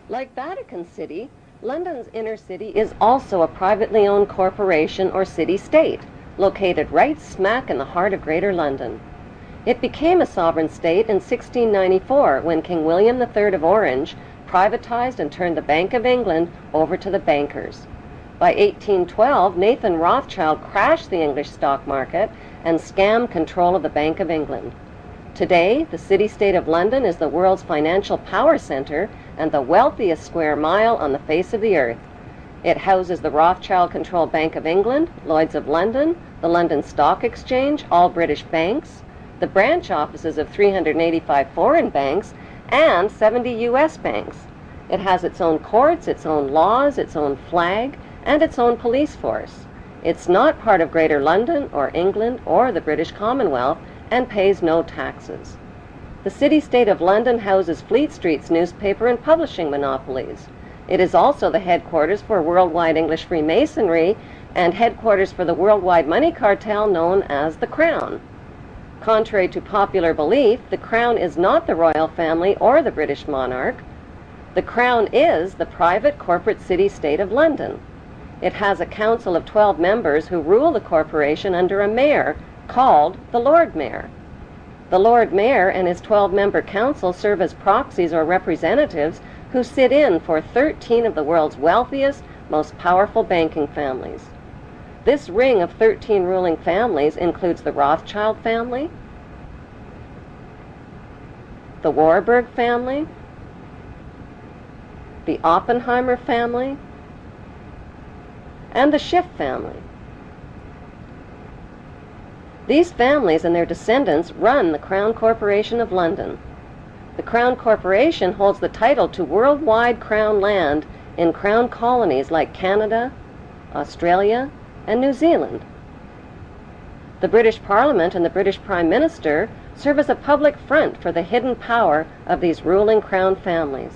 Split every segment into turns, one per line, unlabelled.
Like Vatican City, London's inner city is also a privately owned corporation or city-state, located right smack in the heart of Greater London. It became a sovereign state in 1694 when King William III of Orange privatized and turned the Bank of England over to the bankers. By 1812, Nathan Rothschild crashed the English stock market and scammed control of the Bank of England. Today, the city-state of London is the world's financial power center and the wealthiest square mile on the face of the earth. It houses the Rothschild-controlled Bank of England, Lloyd's of London, the London Stock Exchange, all British banks, the branch offices of 385 foreign banks, and 70 U.S. banks. It has its own courts, its own laws, its own flag, and its own police force. It's not part of Greater London or England or the British Commonwealth and pays no taxes. The city-state of London houses Fleet Street's newspaper and publishing monopolies. It is also the headquarters for worldwide English Freemasonry and headquarters for the worldwide money cartel known as the Crown. Contrary to popular belief, the Crown is not the royal family or the British monarch. The Crown is the private corporate city-state of London. It has a council of 12 members who rule the corporation under a mayor called the Lord Mayor. The Lord Mayor and his 12-member council serve as proxies or representatives who sit in for 13 of the world's wealthiest, most powerful banking families. This ring of 13 ruling families includes the Rothschild family, the Warburg family, the Oppenheimer family, and the Schiff family. These families and their descendants run the Crown Corporation of London. The Crown Corporation holds the title to worldwide Crown land in Crown colonies like Canada, Australia, and New Zealand. The British Parliament and the British Prime Minister serve as a public front for the hidden power of these ruling Crown families.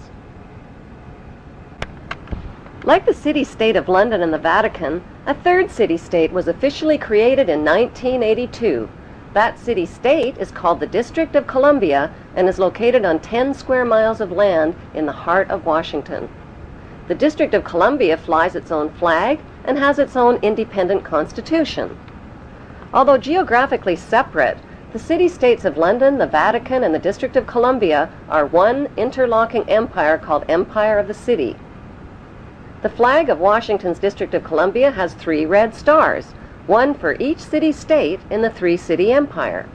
Like the city-state of London and the Vatican, a third city-state was officially created in 1982. That city-state is called the District of Columbia and is located on 10 square miles of land in the heart of Washington. The District of Columbia flies its own flag and has its own independent constitution. Although geographically separate, the city-states of London, the Vatican, and the District of Columbia are one interlocking empire called Empire of the City. The flag of Washington's District of Columbia has 3 red stars, one for each city-state in the 3-city empire.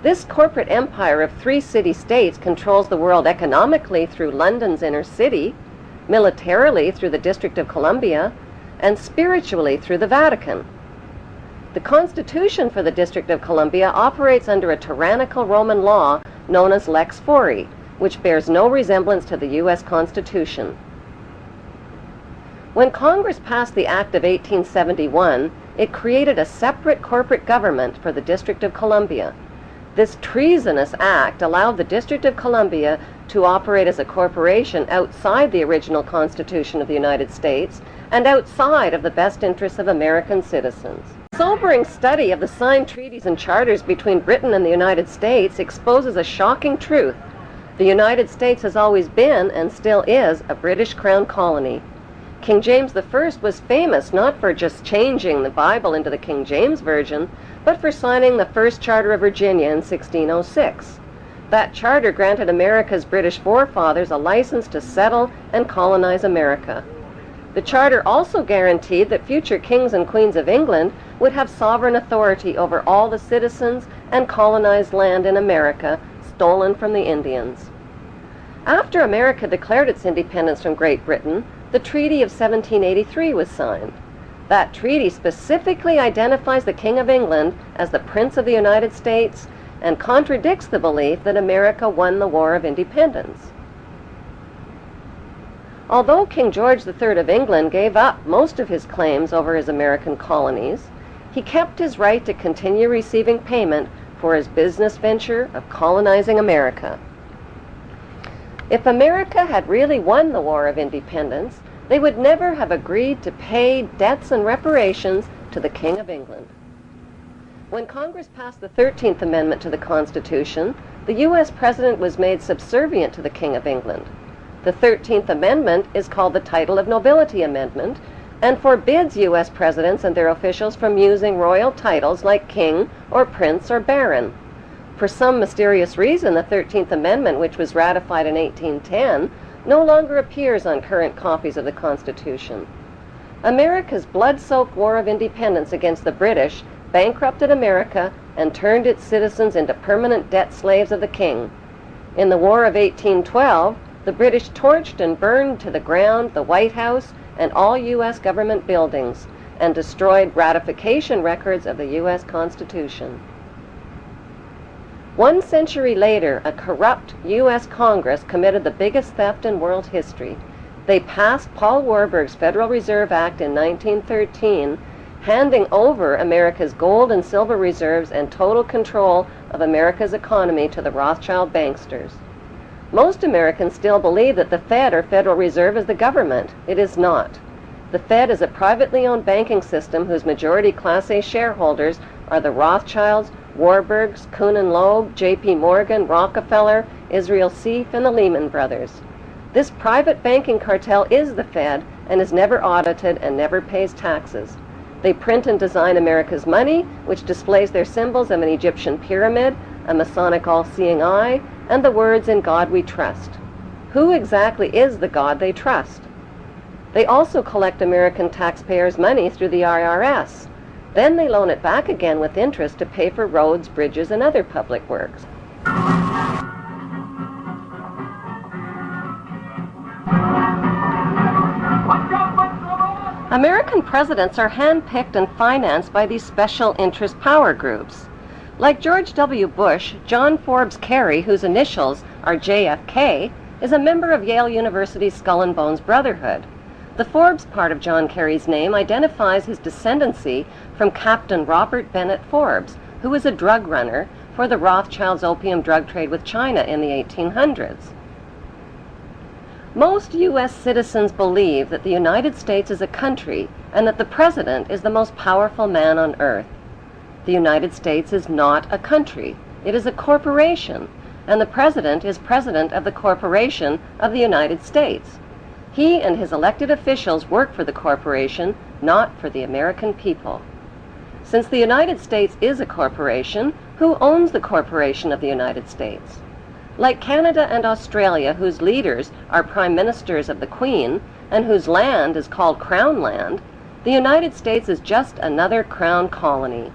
This corporate empire of 3 city-states controls the world economically through London's inner city, militarily through the District of Columbia, and spiritually through the Vatican. The Constitution for the District of Columbia operates under a tyrannical Roman law known as Lex Fori, which bears no resemblance to the U.S. Constitution. When Congress passed the Act of 1871, it created a separate corporate government for the District of Columbia. This treasonous act allowed the District of Columbia to operate as a corporation outside the original Constitution of the United States and outside of the best interests of American citizens. A sobering study of the signed treaties and charters between Britain and the United States exposes a shocking truth. The United States has always been, and still is, a British Crown colony. King James I was famous not for just changing the Bible into the King James Version, but for signing the First Charter of Virginia in 1606. That charter granted America's British forefathers a license to settle and colonize America. The charter also guaranteed that future kings and queens of England would have sovereign authority over all the citizens and colonized land in America stolen from the Indians. After America declared its independence from Great Britain, the Treaty of 1783 was signed. That treaty specifically identifies the King of England as the Prince of the United States and contradicts the belief that America won the War of Independence. Although King George III of England gave up most of his claims over his American colonies, he kept his right to continue receiving payment for his business venture of colonizing America. If America had really won the War of Independence, they would never have agreed to pay debts and reparations to the King of England. When Congress passed the 13th Amendment to the Constitution, the U.S. President was made subservient to the King of England. The 13th Amendment is called the Title of Nobility Amendment and forbids U.S. presidents and their officials from using royal titles like king or prince or baron. For some mysterious reason, the 13th Amendment, which was ratified in 1810, no longer appears on current copies of the Constitution. America's blood-soaked War of Independence against the British bankrupted America and turned its citizens into permanent debt slaves of the king. In the War of 1812, the British torched and burned to the ground the White House and all U.S. government buildings, and destroyed ratification records of the U.S. Constitution. 1 century later, a corrupt U.S. Congress committed the biggest theft in world history. They passed Paul Warburg's Federal Reserve Act in 1913, handing over America's gold and silver reserves and total control of America's economy to the Rothschild banksters. Most Americans still believe that the Fed, or Federal Reserve, is the government. It is not. The Fed is a privately owned banking system whose majority Class A shareholders are the Rothschilds, Warburgs, Kuhn and Loeb, J.P. Morgan, Rockefeller, Israel Seif, and the Lehman Brothers. This private banking cartel is the Fed and is never audited and never pays taxes. They print and design America's money, which displays their symbols of an Egyptian pyramid, a Masonic all-seeing eye, and the words "In God We Trust." Who exactly is the God they trust? They also collect American taxpayers' money through the IRS. Then they loan it back again with interest to pay for roads, bridges, and other public works. American presidents are handpicked and financed by these special interest power groups. Like George W. Bush, John Forbes Kerry, whose initials are JFK, is a member of Yale University's Skull and Bones Brotherhood. The Forbes part of John Kerry's name identifies his descendancy from Captain Robert Bennett Forbes, who was a drug runner for the Rothschilds' opium drug trade with China in the 1800s. Most U.S. citizens believe that the United States is a country and that the president is the most powerful man on earth. The United States is not a country. It is a corporation, and the president is president of the corporation of the United States. He and his elected officials work for the corporation, not for the American people. Since the United States is a corporation, who owns the corporation of the United States? Like Canada and Australia, whose leaders are prime ministers of the Queen, and whose land is called Crown Land, the United States is just another crown colony.